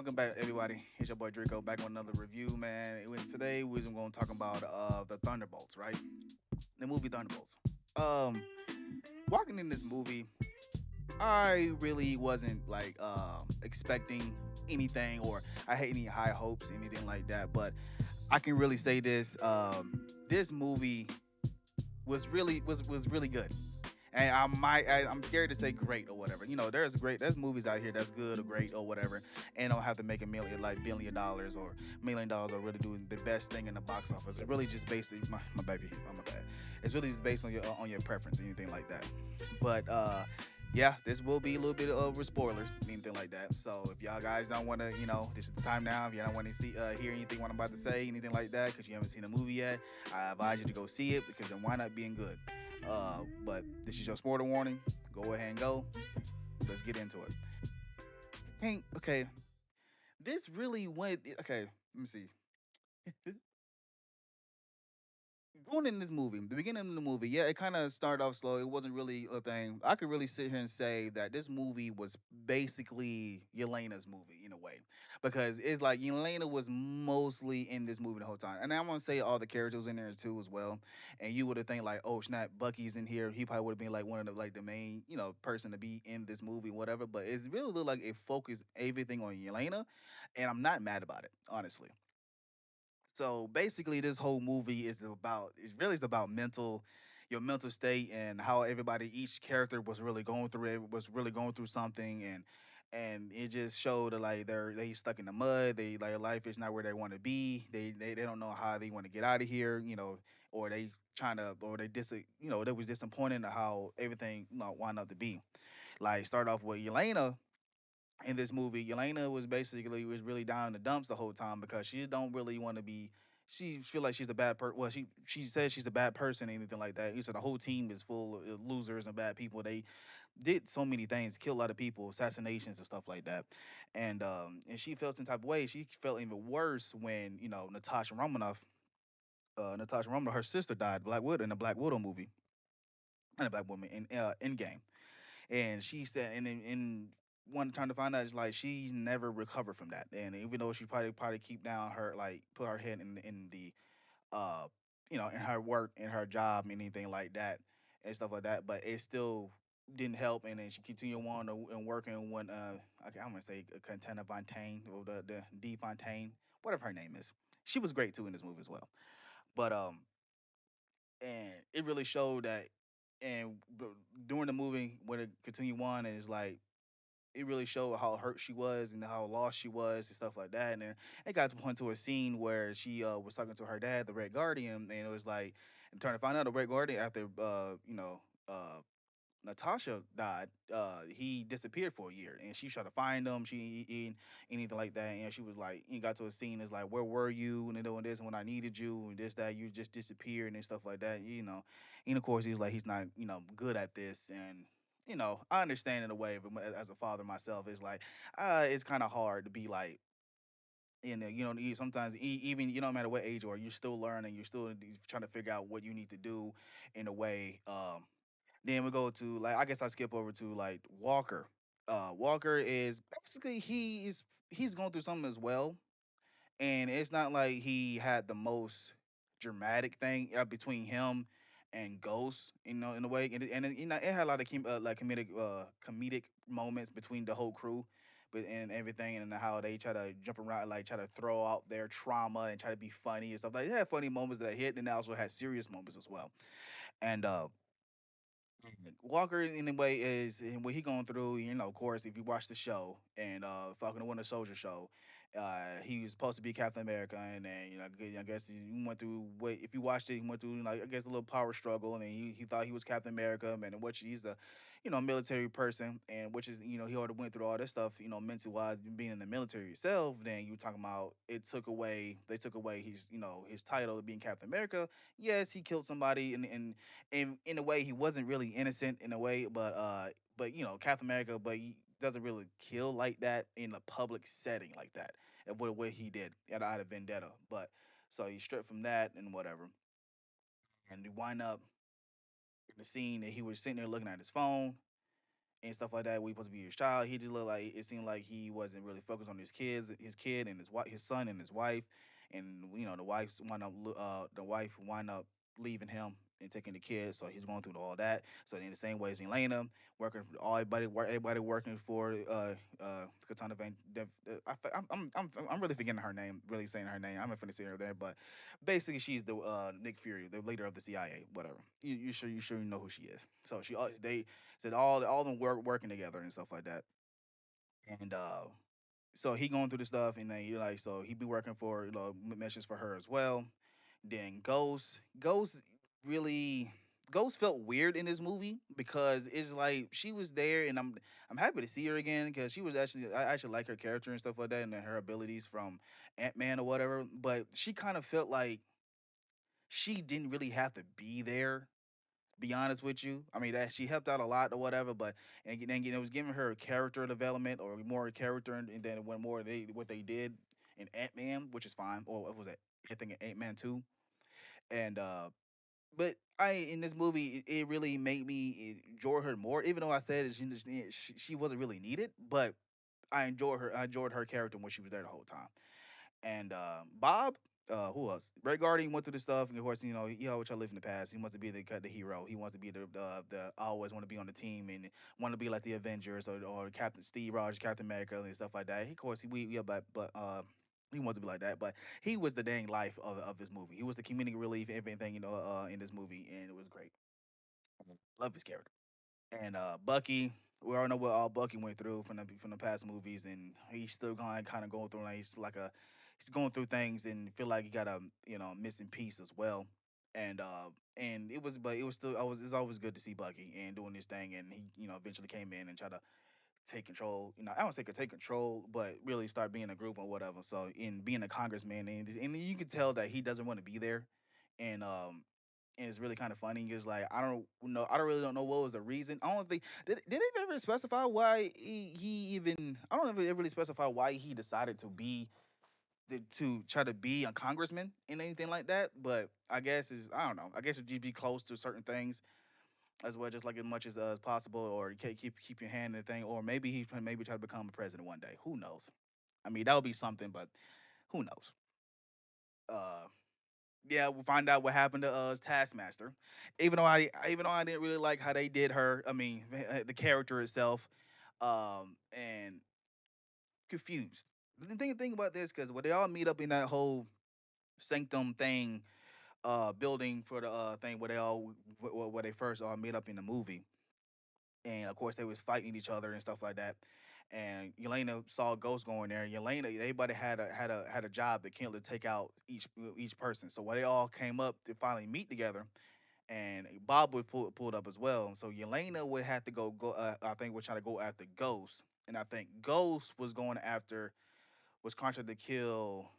Welcome back, everybody. It's your boy Draco back with another review, man. Today we're going to talk about the Thunderbolts, right? The movie Thunderbolts. Um, Walking in this movie, I really wasn't like expecting anything, or I had any high hopes, anything like that. But I can really say this: this movie was really good. And I'm scared to say great or whatever. There's movies out here that's good or great or whatever, and don't have to make a million like $1 billion or $1 million or really doing the best thing in the box office. It's really just based my baby, oh my bad. It's really just based on your preference, anything like that. But yeah, this will be a little bit of spoilers, anything like that. So if y'all guys don't want to, this is the time now. If y'all don't want to see hear anything what I'm about to say, anything like that, because you haven't seen the movie yet, I advise you to go see it because it might not being good. But this is your spoiler warning. Go ahead and go. Let's get into it. Okay. This really went. Okay, let me see. Going in this movie, the beginning of the movie, yeah, it kind of started off slow. It wasn't really a thing. I could really sit here and say that this movie was basically Yelena's movie in a way, because it's like Yelena was mostly in this movie the whole time. And I'm gonna say all the characters in there too as well. And you would have think like, oh snap, Bucky's in here. He probably would have been like one of the like the main person to be in this movie, whatever. But it's really look like it focused everything on Yelena, and I'm not mad about it, honestly. So basically, this whole movie is about your mental state and how everybody, each character was really going through it, was really going through something, and it just showed that like they stuck in the mud. They like life is not where they want to be. They don't know how they want to get out of here, or they trying to or they dis they was disappointed in how everything wound up to be. Like start off with Yelena in this movie. Yelena was really down in the dumps the whole time because she don't really want to be. She feel like she's a bad person. Well, she says she's a bad person, anything like that. You said the whole team is full of losers and bad people. They did so many things, killed a lot of people, assassinations and stuff like that. And she felt some type of way. She felt even worse when Natasha Romanoff, her sister died, Black Widow in the Black Widow movie, and a Black woman in Endgame. And she said, and in one time to find out, is like she's never recovered from that. And even though she probably keep down her like put her head in the uh in her work, in her job, anything like that, and stuff like that, but it still didn't help. And then she continued on and working when I'm gonna say Contenta Fontaine or the D Fontaine, whatever her name is. She was great too in this movie as well. But and it really showed that. And during the movie, when it continued on, and it's like it really showed how hurt she was and how lost she was and stuff like that. And then it got to the point to a scene where she was talking to her dad, the Red Guardian, and it was like, and trying to find out the Red Guardian after Natasha died, he disappeared for a year, and she tried to find him. Anything like that, and she was like, he got to a scene. It's like, where were you? And doing this when I needed you, and this that you just disappeared and stuff like that. And of course he's like, he's not good at this, and I understand in a way, but as a father myself, it's like, it's kind of hard to be like. Sometimes even no matter what age you are, you're still learning. You're still trying to figure out what you need to do in a way. Then we go to like I guess I skip over to like Walker. Walker is basically he's going through something as well, and it's not like he had the most dramatic thing between him and Ghost, in a way, and it had a lot of like comedic moments between the whole crew, but and everything, and how they try to jump around, like try to throw out their trauma and try to be funny and stuff. Like they had funny moments that hit, and they also had serious moments as well. And Walker, in a way, is and what he going through. Of course, if you watch the show and Falcon and Winter Soldier show, he was supposed to be Captain America, and then I guess he went through. If you watched it, he went through like I guess a little power struggle, and then he thought he was Captain America, and in which he's a military person, and which is he already went through all this stuff, mental wise, being in the military itself. Then you talking about they took away his his title of being Captain America. Yes, he killed somebody, and in a way he wasn't really innocent in a way, but Captain America, but he doesn't really kill like that in a public setting like that. And what he did out of Vendetta, but so he stripped from that and whatever, and you wind up in the scene that he was sitting there looking at his phone, and stuff like that. We supposed to be his child. He just looked like it seemed like he wasn't really focused on his kid, and his wife, his son, and his wife, and the wife wind up leaving him and taking the kid. So he's going through all that. So in the same way as Elena working for everybody working for Katana Van. I'm really forgetting her name. Really saying her name. I'm not finna say her there, but basically she's the Nick Fury, the leader of the CIA. Whatever. You sure you know who she is. So they said all them working together and stuff like that. And so he going through the stuff, and then he like so he be working for missions for her as well. Then really Ghost felt weird in this movie because it's like she was there, and I'm happy to see her again because she was actually I actually like her character and stuff like that, and her abilities from Ant-Man or whatever. But she kind of felt like she didn't really have to be there. Be honest with you, I mean that she helped out a lot or whatever, but and then it was giving her character development or more character, and then when more they what they did in Ant Man, which is fine. Or what was it? I think Ant Man 2, and but I in this movie it really made me enjoy her more, even though I said that she wasn't really needed, but I enjoyed her. I enjoyed her character when she was there the whole time. And Bob, who else? Ray Guardian went through the stuff, and of course, which I lived in the past. He wants to be the hero. He wants to be the I always want to be on the team and want to be like the Avengers or Captain Steve Rogers, Captain America, and stuff like that. He, of course, we yeah, but. He wants to be like that, but he was the dang life of this movie. He was the comedic relief, everything in this movie, and it was great. Love his character. And Bucky, we all know what all Bucky went through from the past movies, and he's still kind of going through like he's going through things and feel like he got a missing piece as well. And it was still it's always good to see Bucky and doing this thing, and he eventually came in and tried to take control. I don't say could take control, but really start being a group or whatever. So in being a congressman, and you can tell that he doesn't want to be there, and it's really kind of funny because like I don't really don't know what was the reason. I don't think did they ever specify why he even I don't know if it really specify why he decided to try to be a congressman and anything like that. But I guess is I don't know. I guess it'd be close to certain things as well, just like as much as possible, or you can't keep your hand in the thing, or maybe maybe try to become a president one day. Who knows? I mean, that would be something, but who knows? Uh, yeah, we'll find out what happened to Taskmaster. Even though I didn't really like how they did her. I mean, the character itself, and confused. The thing about this because when they all meet up in that whole sanctum thing, building for the thing where they first all meet up in the movie, and of course they was fighting each other and stuff like that. And Yelena saw Ghost going there. Yelena, everybody had a job to kill to take out each person. So when they all came up to finally meet together, and Bob was pulled up as well. So Yelena would have to go. I think was trying to go after Ghost, and I think Ghost was contracted to kill.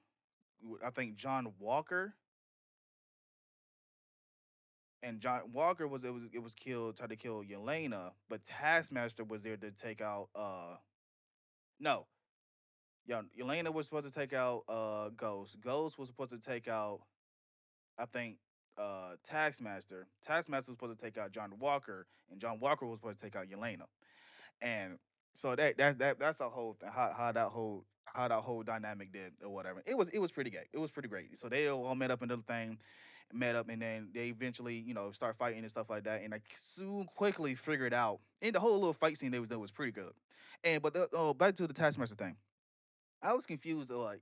I think John Walker, and John Walker was killed tried to kill Yelena, but Taskmaster was there to take out. No, yeah, Yelena was supposed to take out Ghost. Ghost was supposed to take out I think Taskmaster. Taskmaster was supposed to take out John Walker, and John Walker was supposed to take out Yelena. And so that's the whole thing. How that whole dynamic did or whatever. It was pretty great. It was pretty great. So they all met up in the thing, met up, and then they eventually start fighting and stuff like that. And I soon quickly figured out. And the whole little fight scene that was pretty good. And but back to the Taskmaster thing. I was confused. Like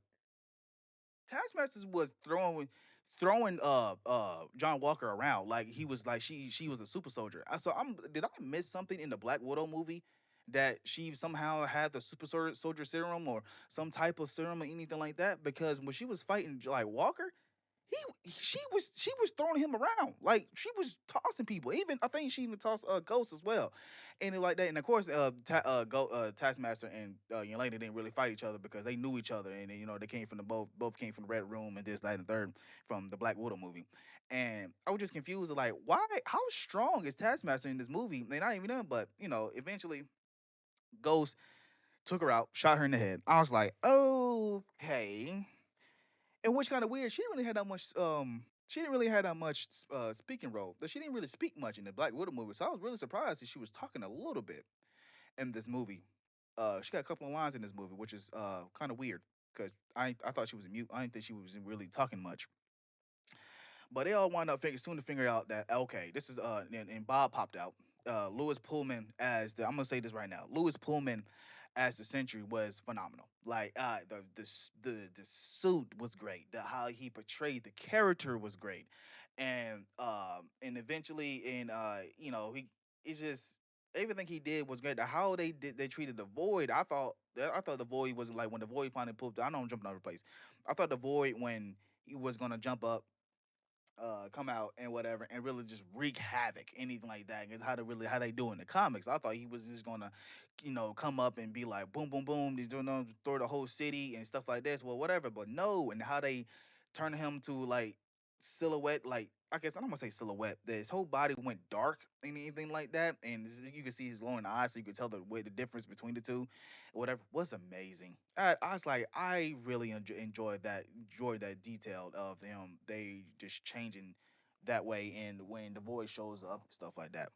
Taskmasters was throwing John Walker around like he was like she was a super soldier. So did I miss something in the Black Widow movie that she somehow had the soldier serum or some type of serum or anything like that? Because when she was fighting like Walker, she was throwing him around like she was tossing people. Even I think she even tossed Ghost as well, and like that. And of course, Taskmaster and Yelena didn't really fight each other because they knew each other, and they came from the both came from the Red Room and this, that, and the third from the Black Widow movie. And I was just confused, like why? How strong is Taskmaster in this movie? They not even know, but eventually Ghost took her out, shot her in the head. I was like, okay. And which kind of weird. She didn't really have that much. She didn't really have that much speaking role. She didn't really speak much in the Black Widow movie. So I was really surprised that she was talking a little bit. in this movie. She got a couple of lines in this movie, which is kind of weird because I thought she was a mute. I didn't think she was really talking much. But they all wound up soon to figure out that okay, this is and Bob popped out. Lewis Pullman as the I'm gonna say this right now. Lewis Pullman as the Sentry was phenomenal. Like the suit was great. The how he portrayed the character was great, and eventually he it's just everything he did was great. How they treated the Void, I thought the Void was like when the Void finally pooped. I know I'm jumping over the place. I thought the Void when he was gonna jump up come out and whatever and really just wreak havoc, anything like that. It's how they do in the comics. I thought he was just gonna, come up and be like boom, boom, boom. He's doing through the whole city and stuff like this. Well, whatever, but no, and how they turn him to like silhouette, like I guess I don't want to say silhouette. His whole body went dark and anything like that, and you can see his glowing eyes, so you could tell the difference between the two. Whatever was amazing. I was like, I really enjoyed that detail of them. They just changing that way, and when the voice shows up and stuff like that.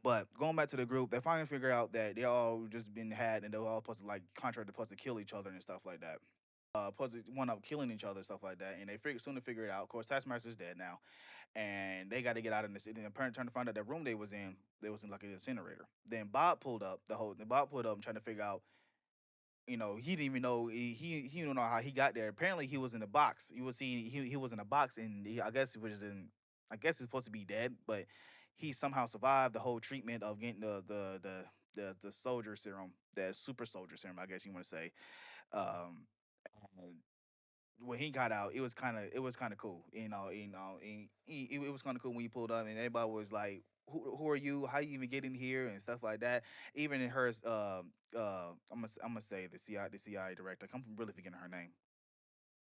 But going back to the group, they finally figure out that they all just been had, and they're all supposed to like contract supposed to kill each other and stuff like that. Supposed to one up killing each other and stuff like that, and they soon to figure it out. Of course, Taskmaster's dead now, and they got to get out of the city. And apparently, trying to find out that room they was in like an incinerator. Then Bob pulled up and trying to figure out, he didn't even know he don't know how he got there. Apparently, he was in a box. You will see he was in a box, and I guess he was in. I guess he's supposed to be dead, but he somehow survived the whole treatment of getting the soldier serum, the super soldier serum. I guess you want to say. Um, and when he got out, it was kind of cool. And it was kind of cool when he pulled up, and everybody was like, "Who are you? How you even get in here?" and stuff like that. Even in her, I'm gonna say the CIA director. I'm really forgetting her name.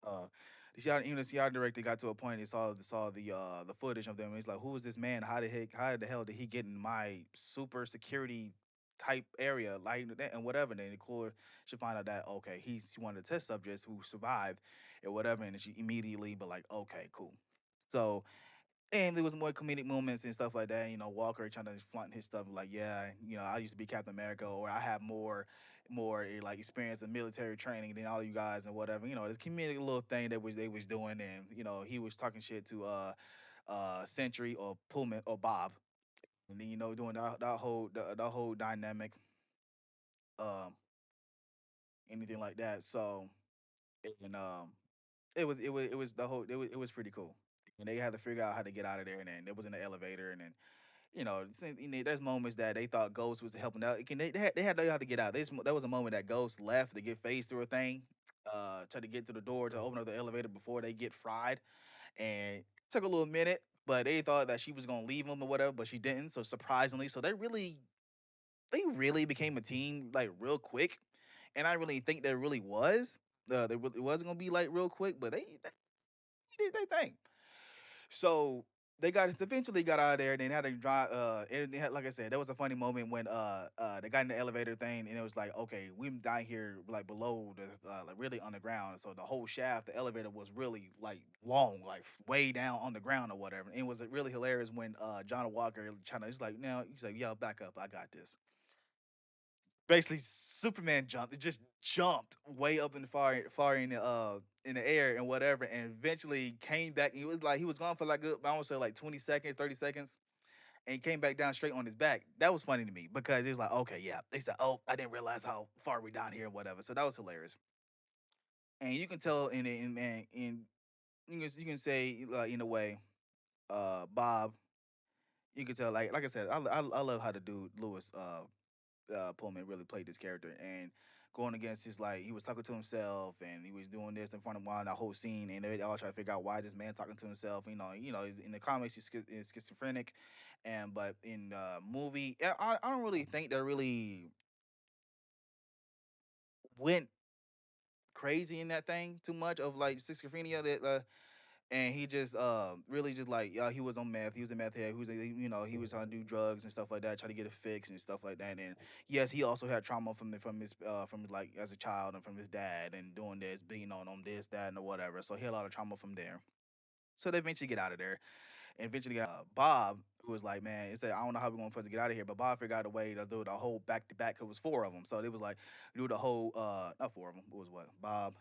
Uh, the CIA director got to a point. He saw the footage of them. And he's like, "Who is this man? How the hell did he get in my super security type area, like that and whatever?" And then the cooler should find out that okay, he's one of the test subjects who survived and whatever. And she immediately be like, "Okay, cool." So and there was more comedic moments and stuff like that. Walker trying to flaunt his stuff like, yeah, I used to be Captain America, or I have more like experience in military training than all you guys and whatever. This comedic little thing that was they was doing, and he was talking shit to Sentry or Pullman or Bob, and then doing that whole dynamic, um, anything like that. So and it was it was pretty cool. And they had to figure out how to get out of there, and then it was in the elevator, and then there's moments that they thought Ghost was helping out. They had to know how to get out. There was a moment that Ghost left to get phased through a thing, try to get to the door to open up the elevator before they get fried, and it took a little minute. But they thought that she was gonna leave him or whatever, but she didn't. So surprisingly, they really became a team like real quick, and I really think there really was. There really was gonna be like real quick, but they did their thing. So they eventually got out of there. And they had to drive. And they had, like I said, there was a funny moment when they got in the elevator thing, and it was like, okay, we down here like below the like really underground. So the whole shaft, the elevator was really like long, like way down on the ground or whatever. And it was really hilarious when John Walker trying to, he's like, now he's like, yo, back up, I got this. Basically, Superman jumped. It just jumped way up in the far in the air and whatever, and eventually came back. He was like he was gone for like good, I would say like 20 seconds, 30 seconds, and he came back down straight on his back. That was funny to me because it was like, okay, yeah. They said, oh, I didn't realize how far we down here and whatever. So that was hilarious, and you can tell in you can say in a way, Bob. You can tell like I said, I love how the dude Lewis Pullman really played this character and going against his like he was talking to himself and he was doing this in front of one that whole scene and they all try to figure out why is this man talking to himself. In the comics he's schizophrenic, and but in movie I don't really think they really went crazy in that thing too much of like schizophrenia that and he just really just like he was on meth. He was a meth head. He was trying to do drugs and stuff like that, try to get a fix and stuff like that. And yes, he also had trauma from his like as a child and from his dad and doing this, being on this, that, and whatever. So he had a lot of trauma from there. So they eventually get out of there. And eventually got Bob, who was like, man, he said, I don't know how we're going to get out of here, but Bob figured out a way to do the whole back to back. It was four of them, so it was like do the whole not four of them. It was what Bob,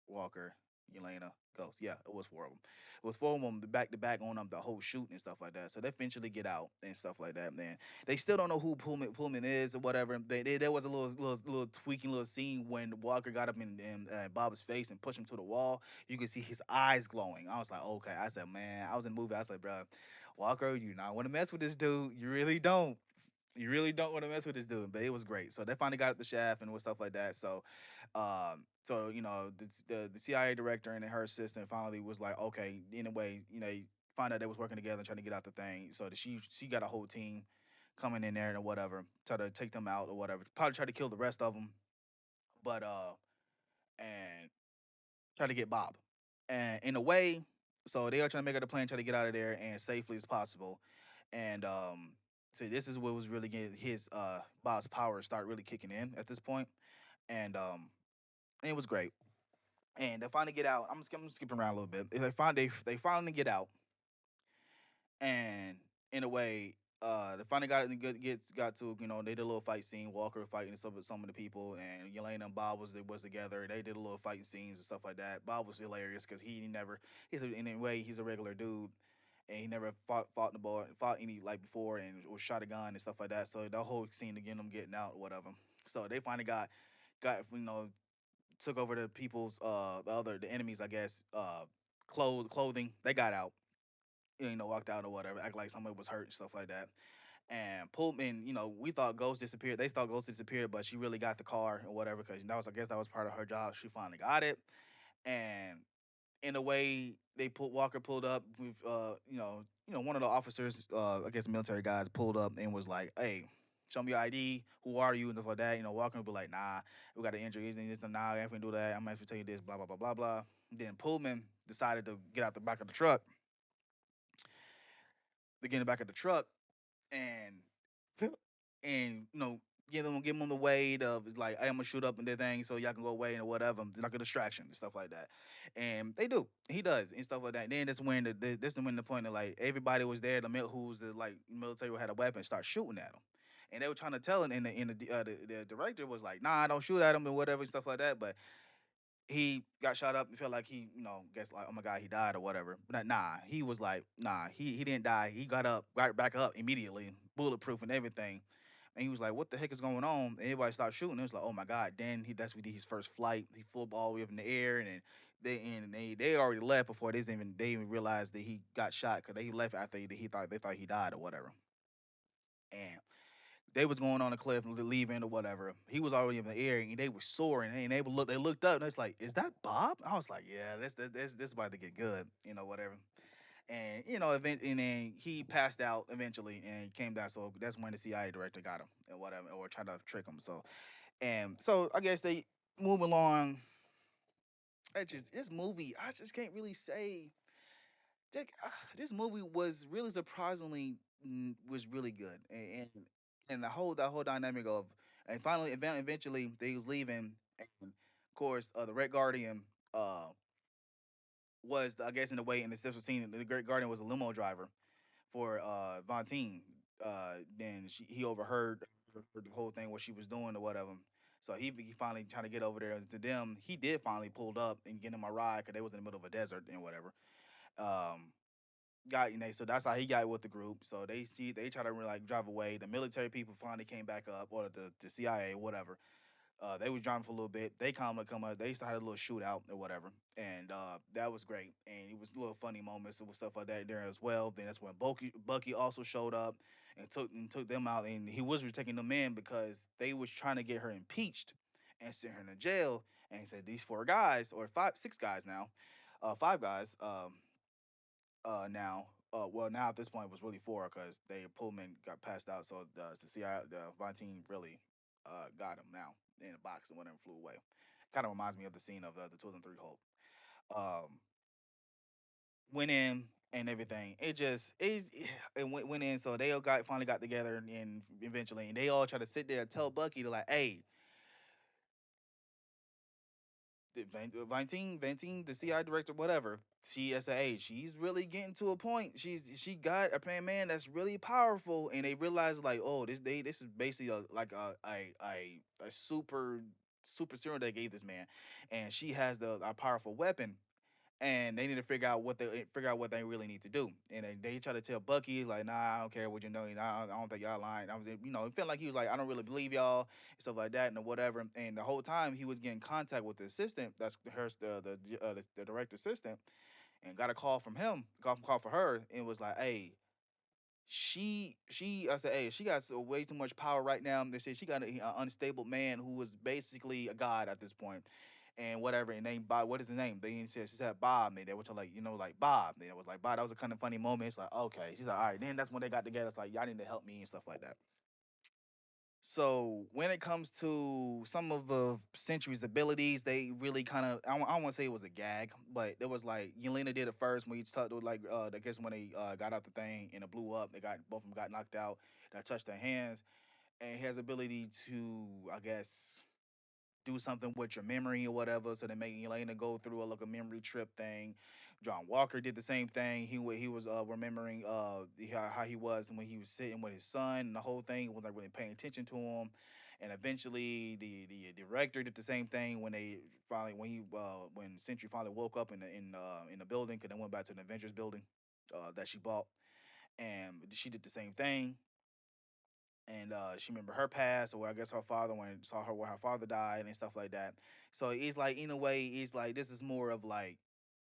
Walker, Elena, Ghost. Yeah, it was four of them. It was four of them back to back on them the whole shoot and stuff like that. So they eventually get out and stuff like that. Man, they still don't know who Pullman is or whatever. There was a little tweaking little scene when Walker got up in Bob's face and pushed him to the wall. You could see his eyes glowing. I was like, okay. I said, man, I was in the movie. I was like, bro, Walker, you not want to mess with this dude. You really don't. You really don't want to mess with this dude, but it was great. So they finally got up the shaft and stuff like that. So you know, the CIA director and her assistant finally was like, okay, in a way, you know, find out they was working together and trying to get out the thing. So she got a whole team coming in there and whatever, try to take them out or whatever. Probably try to kill the rest of them, but and try to get Bob. And in a way, so they are trying to make out a plan, try to get out of there and as safely as possible. And so this is what was really getting his Bob's power start really kicking in at this point. And it was great. And they finally get out. I'm skipping around a little bit. They finally get out, and in a way, they finally got it. Got to they did a little fight scene. Walker fighting some of the people, and Yelena and Bob was together. They did a little fighting scenes and stuff like that. Bob was hilarious because in a way he's a regular dude. And he never fought in the ball, fought any like before, and was shot a gun and stuff like that. So the whole scene again, them getting out or whatever. So they finally got took over the people's the enemies, I guess, clothing. They got out, walked out or whatever, act like somebody was hurt and stuff like that. And Pullman, we thought Ghost disappeared. They thought Ghost disappeared, but she really got the car or whatever because I guess that was part of her job. She finally got it, and in a way, Walker pulled up with one of the officers, I guess military guys, pulled up and was like, "Hey, show me your ID. Who are you?" and stuff like that. Walker would be like, "Nah, we got an injury. And this and nah, I ain't gonna do that. I'm gonna have to tell you this. Blah blah blah blah blah." Then Pullman decided to get out the back of the truck, to get in the back of the truck, and and give them the weight of like, hey, I'm gonna shoot up and their thing so y'all can go away and whatever. It's like a distraction and stuff like that. And they do. He does and stuff like that. And then that's when the point of like everybody was there. Who's the like military who had a weapon start shooting at him. And they were trying to tell him, and the director was like, "Nah, don't shoot at him and whatever and stuff like that." But he got shot up and felt like he, guess like, oh my god, he died or whatever. But nah, he was like, nah, he didn't die. He got back up immediately, bulletproof and everything. And he was like, what the heck is going on? And everybody stopped shooting. It was like, oh my god. Then that's what he did his first flight. He flew all the way up in the air, and then they already left before they even realized that he got shot because they left after they thought he died or whatever. And they was going on a cliff and leaving or whatever. He was already in the air and they were soaring and they looked up and it's like, is that Bob? I was like, yeah, this about to get good, whatever. And and then he passed out eventually and came down. So that's when the CIA director got him and whatever, or tried to trick him. So I guess they move along. This movie, I just can't really say. This movie was really surprisingly was really good, and the whole dynamic of and finally eventually they was leaving, and of course the Red Guardian was I guess in a way in the special scene the Red Guardian was a limo driver for Vontaine. Then he overheard the whole thing what she was doing or whatever. So he finally trying to get over there to them. He did finally pulled up and get him a ride because they was in the middle of a desert and whatever. Um, so that's how he got with the group. So they try to like drive away. The military people finally came back up, or the CIA, whatever. They was driving for a little bit. They come up. They started a little shootout or whatever, and that was great. And it was little funny moments and stuff like that there as well. Then that's when Bucky also showed up and took them out, and he was taking them in because they was trying to get her impeached and send her in jail. And he said these four guys or six guys now, five guys. Now. Well, now at this point it was really four because Pullman got passed out, so the CI the Von really got him now in a box and whatever flew away. Kind of reminds me of the scene of the 2003 Hulk. Um, went in and everything. It went in, so they all finally got together and eventually, and they all try to sit there and tell Bucky to like, hey, Vantine, the CI director, whatever. She as a age, she's really getting to a point. She got a man that's really powerful, and they realize like, oh, this is basically like a super serum they gave this man, and she has a powerful weapon, and they need to figure out what they really need to do. And they try to tell Bucky like, nah, I don't care what you know. I don't think y'all lying. I was, it felt like he was like, I don't really believe y'all and stuff like that and whatever. And the whole time he was getting contact with the assistant, that's her the direct assistant, and got a call from him, call for her, and was like, hey, I said, hey, she got way too much power right now. They said she got an unstable man who was basically a god at this point, and whatever. And named Bob. What is his name? They said she said Bob. And they were like, like Bob. And it was like Bob. That was a kind of funny moment. It's like, okay. She's like, all right. Then that's when they got together. It's like, y'all need to help me and stuff like that. So when it comes to some of the Century's abilities, they really kind of I don't want to say it was a gag, but it was like Yelena did it first when you talked to like I guess when they got out the thing and it blew up, they got both of them got knocked out, that touched their hands, and his ability to I guess do something with your memory or whatever. So they make Elena go through like a memory trip thing. John Walker did the same thing. He was remembering how he was when he was sitting with his son and the whole thing. He wasn't really paying attention to him. And eventually, the director did the same thing when they finally when Century finally woke up in the building, because they went back to the Avengers building that she bought, and she did the same thing, and she remembered her past, or I guess her father when saw her where her father died and stuff like that. So it's like in a way, it's like this is more of like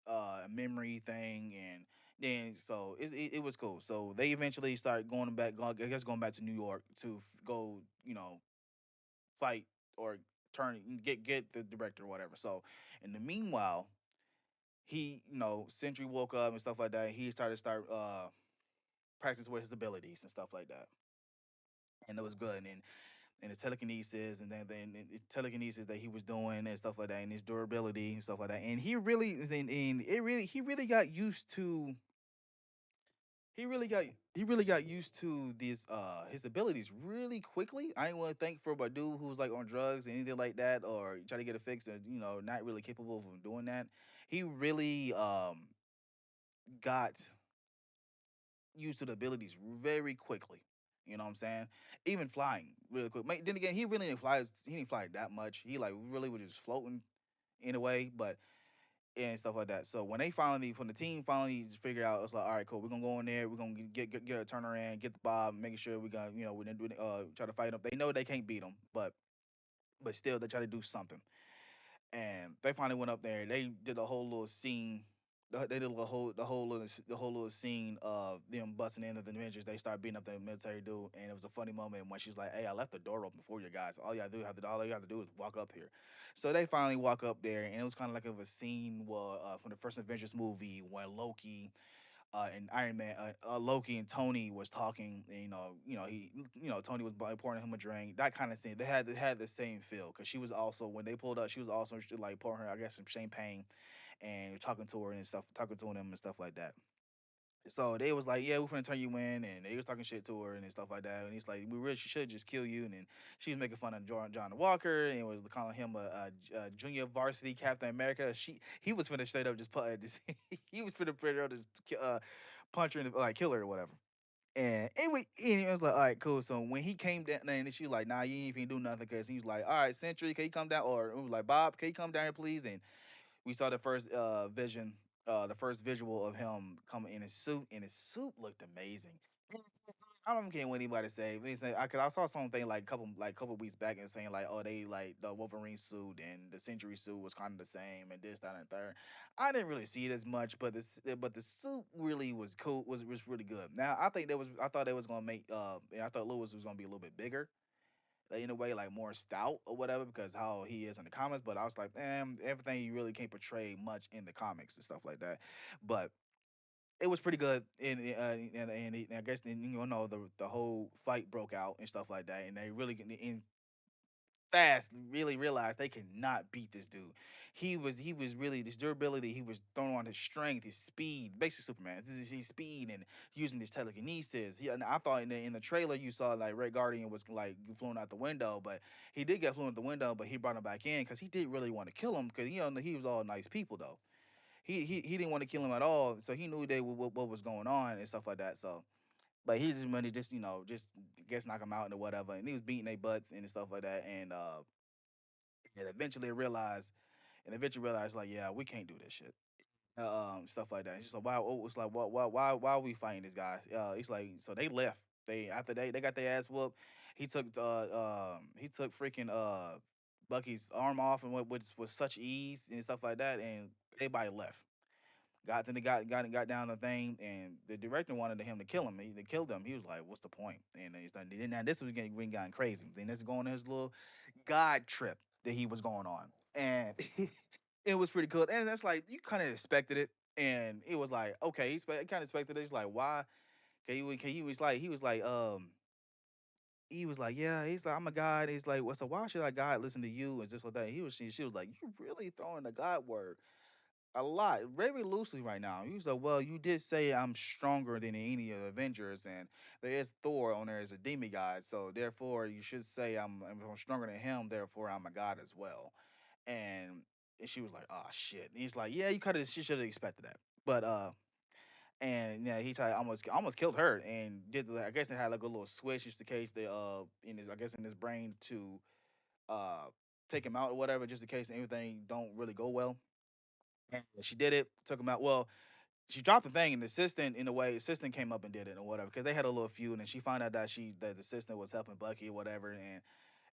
a memory thing, and then so it was cool. So they eventually start I guess going back to New York to go, fight or turn get the director or whatever. So in the meanwhile, he Sentry woke up and stuff like that. He started to start practice with his abilities and stuff like that, and it was good. And the telekinesis, and then the telekinesis that he was doing and stuff like that, and his durability and stuff like that. And he really is and it really he really got used to he really got used to these his abilities really quickly. I ain't want to think for a dude who was like on drugs and anything like that, or try to get a fix and not really capable of doing that. He really got used to the abilities very quickly. You know what I'm saying? Even flying really quick. Then again, he really didn't fly. He didn't fly that much. He like really was just floating in a way, but and stuff like that. So when the team finally just figure out, it's like, all right, cool. We're gonna go in there. We're gonna get a turner in, get the Bob, making sure we got we're gonna do try to fight them. They know they can't beat them, but still they try to do something. And they finally went up there. They did a whole little scene. They did the whole little scene of them busting into the Avengers. They start beating up the military dude, and it was a funny moment when she's like, "Hey, I left the door open for you guys. All you have to do is walk up here." So they finally walk up there, and it was kind of like of a scene from the first Avengers movie when Loki and Iron Man, Loki and Tony was talking. And, Tony was pouring him a drink. That kind of scene. They had the same feel, because she was also when they pulled up, she was also like pouring her, I guess, some champagne and talking to her and stuff, talking to him and stuff like that. So they was like, yeah, we're gonna turn you in, and they was talking shit to her and stuff like that. And he's like, we really should just kill you. And then she was making fun of John Walker and was calling him a junior varsity Captain America. He was finna straight up just put just he was finna pretty up just punch her and like kill her or whatever. And it was like, all right, cool. So when he came down, and she was like, nah, you ain't finna do nothing, because he was like, all right, Sentry, can you come down? Or it was like, Bob, can you come down here, please? And we saw the first visual of him coming in his suit, and his suit looked amazing. I don't care what anybody say. Cause I saw something like couple weeks back and saying like, oh, they like the Wolverine suit and the Century suit was kind of the same and this, that, and third. I didn't really see it as much, but the suit really was cool. Was really good. Now I thought they was gonna make and I thought Lewis was gonna be a little bit bigger, like, in a way, like more stout or whatever, because how he is in the comics. But I was like, everything you really can't portray much in the comics and stuff like that. But it was pretty good, and I guess then the whole fight broke out and stuff like that, and they really fast really realized they cannot beat this dude. He was really this durability. He was throwing on his strength, his speed, basically Superman. This is his speed and using his telekinesis. And I thought in the trailer you saw like Red Guardian was like flown out the window, but he did get flown out the window, but he brought him back in because he did really want to kill him because he was all nice people though. He didn't want to kill him at all, so he knew what was going on and stuff like that. So but he just wanted to just just guess knock him out and whatever, and he was beating their butts and stuff like that, and eventually realized like yeah we can't do this shit, stuff like that. It's just like it's like why are we fighting this guy? It's like so they left. They after they got their ass whooped. He took freaking Bucky's arm off and went with such ease and stuff like that, and everybody left. Got down the thing, and the director wanted him to kill him. They killed him. He was like, "What's the point?" And then he's like, now this was getting gotten crazy. Then this is going on his little God trip that he was going on, and it was pretty cool. And that's like you kind of expected it, and it was like okay, kind of expected it. He's like, why? He was like, yeah, he's like, I'm a god. He's like, well, so why should I God listen to you and just like that? She was like, you really throwing the God word a lot, very loosely right now. He was like, well, you did say I'm stronger than any of the Avengers, and there is Thor on there as a demigod, so therefore you should say I'm stronger than him, therefore I'm a god as well. And, and she was like, oh shit. And he's like, yeah, she should have expected that. But and yeah, he tried almost killed her and did I guess they had like a little switch just in case they in his I guess in his brain to uh take him out or whatever, just in case everything don't really go well. And she did it, took him out. Well, she dropped the thing, and the assistant, in a way, assistant came up and did it or whatever, because they had a little feud, and she found out that the assistant was helping Bucky or whatever,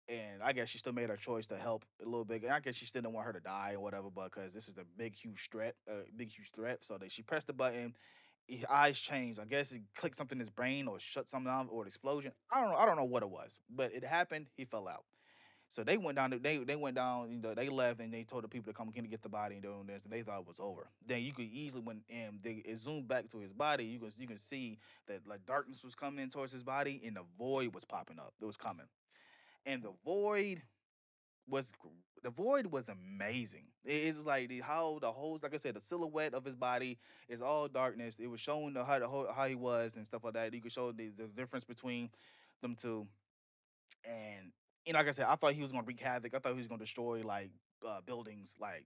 and I guess she still made her choice to help a little bit. And I guess she still didn't want her to die or whatever, because this is a big huge threat. So that she pressed the button, his eyes changed. I guess it clicked something in his brain or shut something off or an explosion. I don't know. I don't know what it was, but it happened. He fell out. So they went down. They went down. They left and they told the people to come in to get the body and doing this. And they thought it was over. Then you could easily when it zoomed back to his body, you can see that like darkness was coming in towards his body and the void was popping up. It was coming, and was the void was amazing. It's like how the whole, like I said, the silhouette of his body is all darkness. It was showing how he was and stuff like that. You could show the difference between them two, and like I said, I thought he was gonna wreak havoc. I thought he was gonna destroy like buildings, like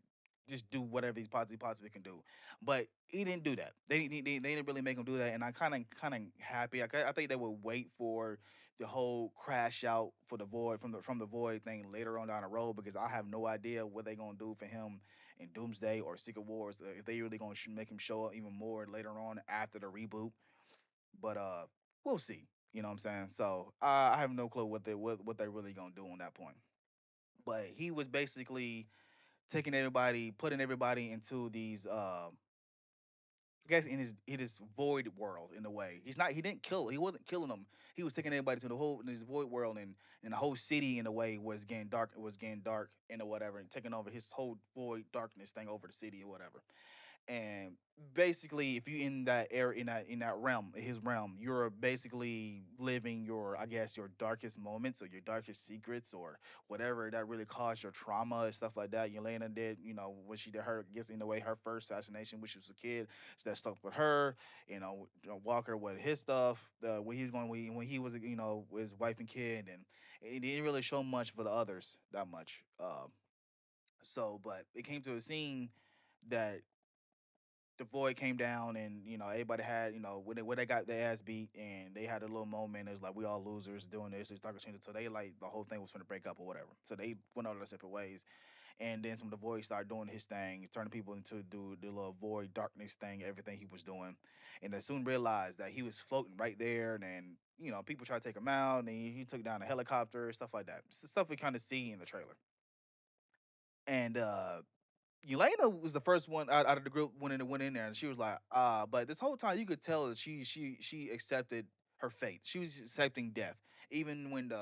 just do whatever he possibly can do. But he didn't do that. They didn't really make him do that, and I kind of happy. I think they would wait for the whole crash out for the void from the void thing later on down the road, because I have no idea what they're gonna do for him in Doomsday or Secret Wars, if they really gonna make him show up even more later on after the reboot. But we'll see. You know what I'm saying? So I have no clue what they're really gonna do on that point. But he was basically taking everybody, putting everybody into these I guess in his void world in a way. He didn't kill. He wasn't killing them. He was taking everybody to the whole this void world, and the whole city in a way was getting dark. It was getting dark and or whatever, and taking over his whole void darkness thing over the city or whatever. And basically if you in that area in that realm, his realm, you're basically living your, I guess, your darkest moments or your darkest secrets or whatever that really caused your trauma and stuff like that. Yelena did, when she did her, I guess in a way, her first assassination when she was a kid, so that stuck with her. Walker with his stuff, when he was going when he was, with his wife and kid, and it didn't really show much for the others that much. So but it came to a scene that the void came down, and everybody had, when they got their ass beat and they had a little moment. It was like we all losers doing this. It's darker so they like the whole thing was going to break up or whatever. So they went all their separate ways, and then some of the void started doing his thing, turning people into do the little void darkness thing, everything he was doing, and they soon realized that he was floating right there. And then people tried to take him out, and he took down a helicopter, stuff like that. It's the stuff we kind of see in the trailer. And Yelena was the first one out of the group went in there, and she was like, but this whole time you could tell that she accepted her fate. She was accepting death. Even when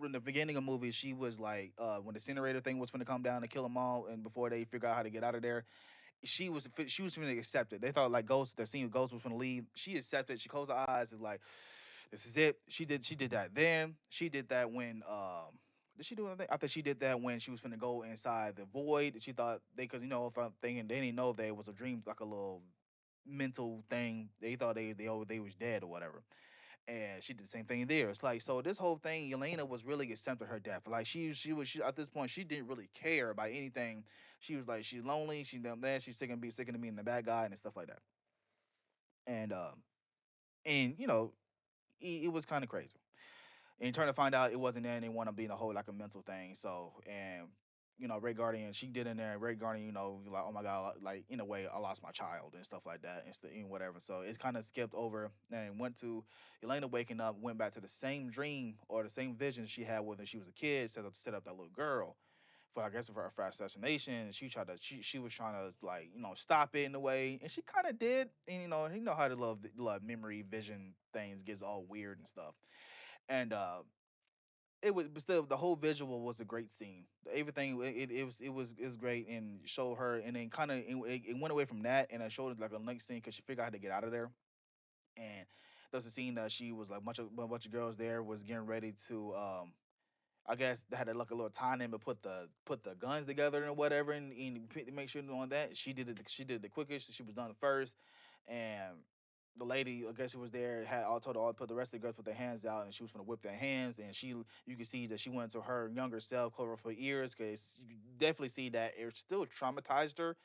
in the beginning of the movie, she was like, when the incinerator thing was going to come down and kill them all, and before they figure out how to get out of there, she was going to accept it. They thought like Ghost, the scene of Ghost was going to leave. She accepted. She closed her eyes and like, this is it. She did that. Then she did that when Did she do anything? I think she did that when she was finna go inside the void. She thought they, cause if I'm thinking they didn't know if they was a dream, like a little mental thing. They thought they was dead or whatever. And she did the same thing there. It's like, so this whole thing, Yelena was really accepting her death. Like she at this point she didn't really care about anything. She was like she's lonely. She's done that. She's sick of being the bad guy and stuff like that. And it was kind of crazy. And trying to find out it wasn't there and they want to be in a whole like a mental thing. So and Ray Guardian, she did in there. Ray Guardian, like, oh my god, like in a way, I lost my child and stuff like that, and whatever. So it's kind of skipped over and went to Elena waking up, went back to the same dream or the same vision she had when she was a kid, set up that little girl for I guess for assassination. And she tried to she was trying to like stop it in a way, and she kind of did. And you know how the love memory vision things gets all weird and stuff. And it was, but still, the whole visual was a great scene. Everything it was great and showed her, and then kind of it went away from that, and it showed it like a next scene because she figured out how to get out of there. And there was a scene that she was like a bunch of girls there was getting ready to I guess they had to look a little time in, but put the guns together and whatever, and make sure on that she did it. She did it the quickest. She was done first, and the lady, I guess who was there, had all told her all put the rest of the girls put their hands out, and she was gonna whip their hands, and you could see that she went to her younger self, cover up her ears, because you could definitely see that it still traumatized her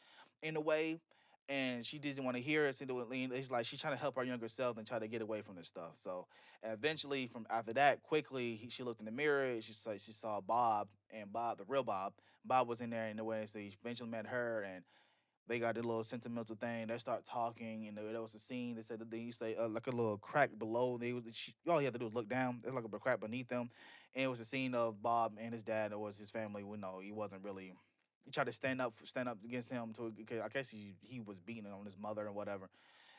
in a way, and she didn't want to hear it. So it's like she's trying to help her younger self and try to get away from this stuff. So eventually, from after that, quickly she looked in the mirror. And she saw Bob, and Bob, the real Bob. Bob was in there in the way. So he eventually met her, and they got a little sentimental thing. They start talking, and there was a scene. They said that they used to say like a little crack below. All he had to do was look down. There's like a crack beneath them, and it was a scene of Bob and his dad. It was his family. We know he wasn't really. He tried to stand up against him to. Cause I guess he was beating on his mother and whatever.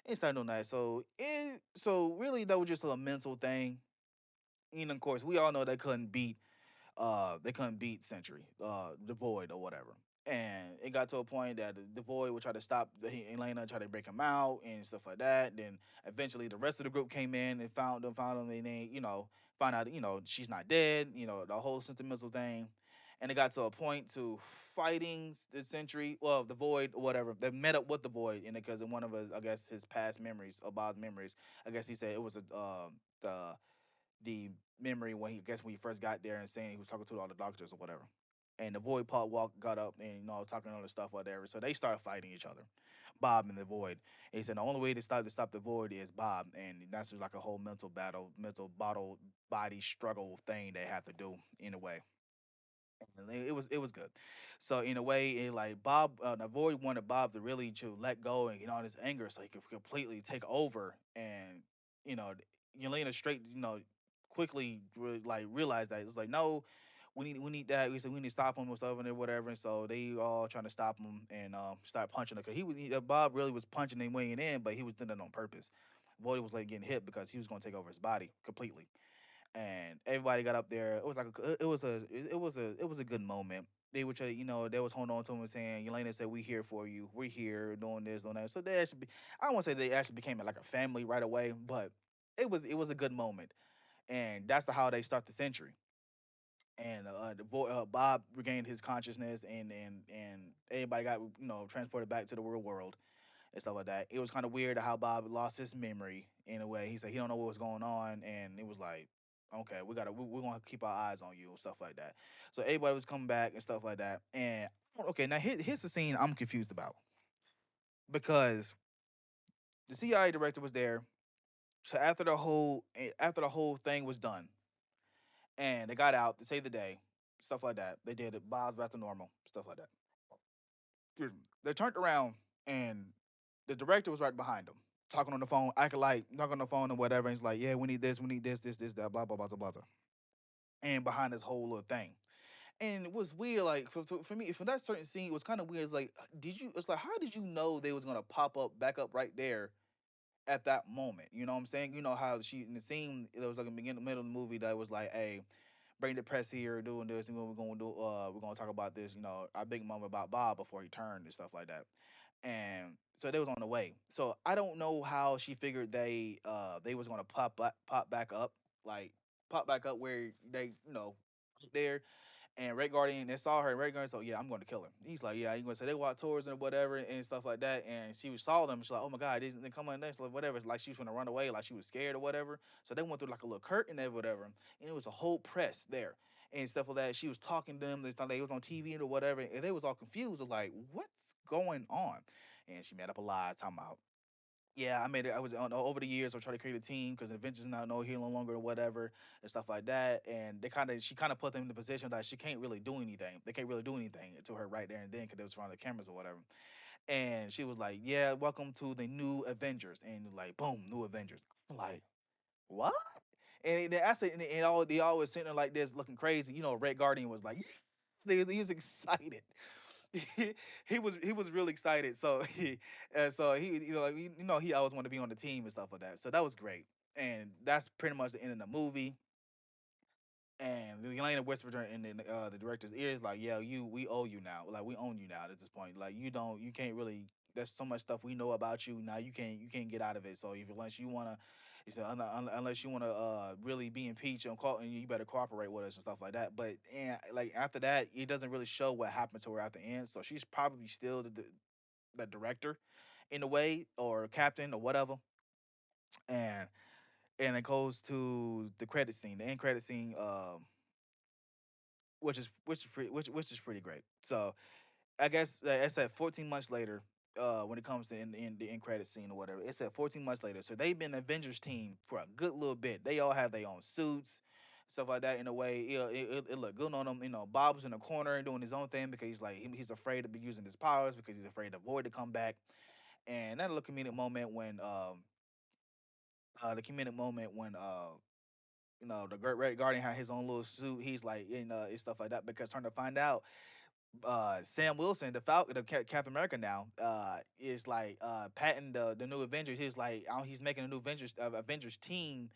And he started doing that. So really that was just a mental thing. And of course, we all know they couldn't beat Century, the Void or whatever. And it got to a point that the Void would try to stop Elena, try to break him out and stuff like that. Then eventually the rest of the group came in and found them, and they, found out, she's not dead, the whole sentimental thing. And it got to a point to fighting the Century, well, the Void or whatever. They met up with the Void, and because in one of his, I guess, his past memories, or Bob's memories, I guess he said it was the the memory when when he first got there and saying he was talking to all the doctors or whatever. And the Void Paul got up and talking all the stuff whatever. So they started fighting each other, Bob and the Void. And he said the only way to stop the Void is Bob, and that's just like a whole mental battle, mental bottle body struggle thing they have to do in a way. And it was good. So in a way, like the Void wanted Bob to really to let go and get all his anger, so he could completely take over. And you know, Yelena straight, quickly like realized that it's like no, we need that. We said we need to stop him or something or whatever. And so they all trying to stop him and start punching him because Bob really was punching and weighing in, but he was doing it on purpose. Void was like getting hit because he was going to take over his body completely, and everybody got up there. It was like it was a good moment. They were trying, they was holding on to him and saying, Yelena said, "We here for you. We're here doing this, doing that." So they actually, I don't want to say they actually became like a family right away, but it was a good moment, and that's how they start the century. And Bob regained his consciousness, and everybody got transported back to the real world and stuff like that. It was kind of weird how Bob lost his memory in a way. He said he don't know what was going on, and it was like, okay, we're gonna keep our eyes on you and stuff like that. So everybody was coming back and stuff like that. And okay, now here's the scene I'm confused about because the CIA director was there. So after the whole thing was done, and they got out to save the day, stuff like that. They did it. Bob's back to normal, stuff like that. They turned around and the director was right behind them, talking on the phone, acting like talking on the phone and whatever. And he's like, "Yeah, we need this, that, blah, blah, blah, blah, blah." And behind this whole little thing. And it was weird, like for me, for that certain scene, it was kind of weird. It's like, did you? It's like, how did you know they was gonna pop up back up right there at that moment? You know what I'm saying? You know how she in the scene, it was like in the beginning, middle of the movie that was like, "Hey, bring the press here, doing this, and we're gonna do, we're gonna talk about this, our big moment about Bob before he turned and stuff like that." And so they was on the way. So I don't know how she figured they was gonna pop back up, like pop back up where they there. And Red Guardian, they saw her. And Red Guardian, so yeah, I'm going to kill her. He's like, yeah, he's going to say they walked towards her and whatever and stuff like that. And she saw them. She's like, oh my god, they come on next, like whatever. It's like she was going to run away, like she was scared or whatever. So they went through like a little curtain or whatever, and it was a whole press there and stuff like that. She was talking to them. They thought they was on TV or whatever, and they was all confused. Like, what's going on? And she made up a lie, talking about yeah, I made it. I was on over the years. I tried to create a team because the Avengers now no here no longer or whatever and stuff like that. And she kind of put them in the position that she can't really do anything. They can't really do anything to her right there and then because it was in front of the cameras or whatever. And she was like, "Yeah, welcome to the new Avengers." And like, boom, new Avengers. I'm like, what? And I said, and all they always sitting there like this, looking crazy. You know, Red Guardian was like, he was excited. He was really excited. So he you know like he always wanted to be on the team and stuff like that. So that was great. And that's pretty much the end of the movie. And Elena whispered her in the director's ears, like, "Yeah, we owe you now. Like, we own you now at this point. Like, you can't really. There's so much stuff we know about you now. You can't get out of it. So if unless you wanna, he said, unless you wanna really be impeached and you better cooperate with us and stuff like that. But and like after that, it doesn't really show what happened to her at the end. So she's probably still the director in a way or captain or whatever. And it goes to the credit scene, the end credit scene. Which is pretty great. So I guess I said 14 months later, when it comes to in the end credit scene or whatever, it said 14 months later. So they've been Avengers team for a good little bit. They all have their own suits, stuff like that. In a way, it looked good on them. You know, Bob was in the corner and doing his own thing because he's afraid to be using his powers because he's afraid of Void to come back. And that little comedic moment when the comedic moment when the Great Red Guardian had his own little suit. He's like, and stuff like that because trying to find out Sam Wilson, the Falcon, Captain America now, is like patting the new Avengers. He's like he's making a new Avengers team,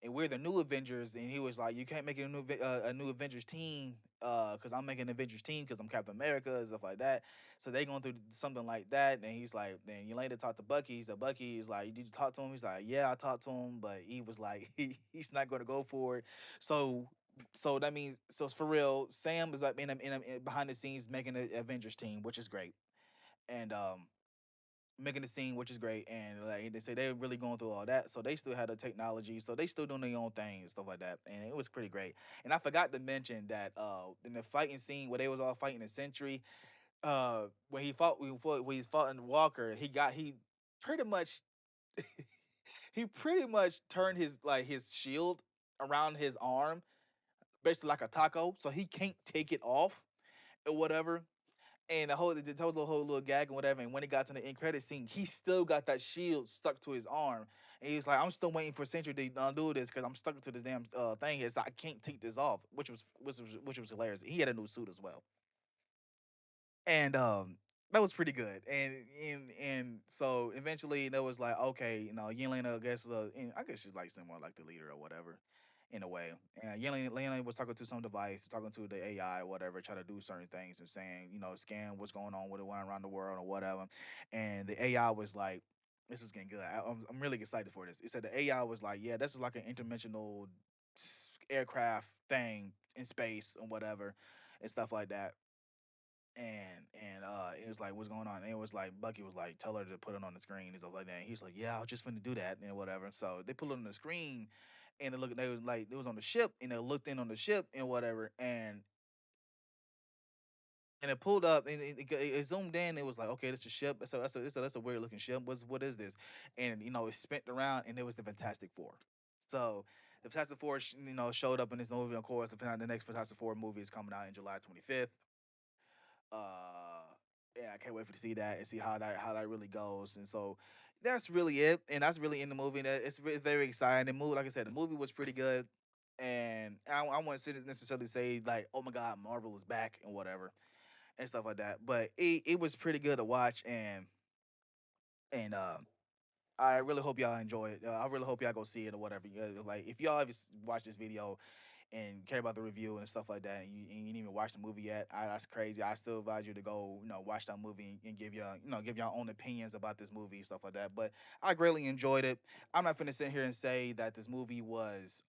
and we're the new Avengers. And he was like, you can't make it a new Avengers team because I'm making an Avengers team because I'm Captain America and stuff like that. So they going through something like that, and he's like, then you later talk to Bucky. He said Bucky is like, did you talk to him? He's like, yeah, I talked to him, but he was like, he's not going to go for it. So that means it's for real. Sam is like in behind the scenes making the Avengers team, which is great, and making the scene, which is great. And like they say, they're really going through all that, so they still had the technology, so they still doing their own thing and stuff like that, and it was pretty great. And I forgot to mention that in the fighting scene where they was all fighting the Sentry, when he fought in Walker, he pretty much he pretty much turned his shield around his arm basically like a taco, so he can't take it off or whatever. And the whole little gag and whatever. And when he got to the end credit scene, he still got that shield stuck to his arm. And he's like, I'm still waiting for Sentry to undo this because I'm stuck to this damn thing. It's like, I can't take this off, which was hilarious. He had a new suit as well, and that was pretty good. And so eventually there was like, okay, Yelena, I guess she's like somewhat like the leader or whatever, in a way. And Yelena was talking to some device, talking to the AI or whatever, trying to do certain things and saying, scan what's going on with it around the world or whatever. And the AI was like, this was getting good. I'm really excited for this. It said the AI was like, yeah, this is like an interdimensional aircraft thing in space or whatever and stuff like that. And it was like, what's going on? And it was like Bucky was like, tell her to put it on the screen and stuff like that. And he was like, yeah, I was just finna do that and whatever. So they put it on the screen, and they was like, it was on the ship, and they looked in on the ship and whatever, and it pulled up, and it zoomed in. It was like, okay, that's a ship. That's a weird looking ship. What is this? And it spent around, and it was the Fantastic Four. So the Fantastic Four, showed up in this movie. Of course, the next Fantastic Four movie is coming out in July 25th. uh yeah, I can't wait for to see that and see how that really goes. And so that's really it, and that's really in the movie. That it's very exciting. The movie, like I said, the movie was pretty good, and I wouldn't necessarily say like, oh my god, Marvel is back and whatever and stuff like that, but it was pretty good to watch. And I really hope y'all enjoy it. I really hope y'all go see it or whatever. Like if y'all ever watch this video and care about the review and stuff like that, and you didn't even watch the movie yet, that's crazy. I still advise you to go, watch that movie and give your own opinions about this movie and stuff like that. But I greatly enjoyed it. I'm not finna sit here and say that this movie was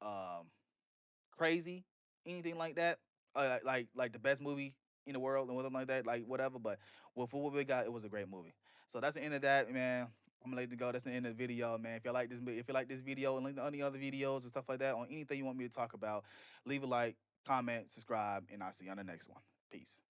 crazy, anything like that. like the best movie in the world and whatever like that, like whatever. But well, for what we got, it was a great movie. So that's the end of that, man. I'm gonna let you go. That's the end of the video, man. If you like this video and like any other videos and stuff like that, on anything you want me to talk about, leave a like, comment, subscribe, and I'll see you on the next one. Peace.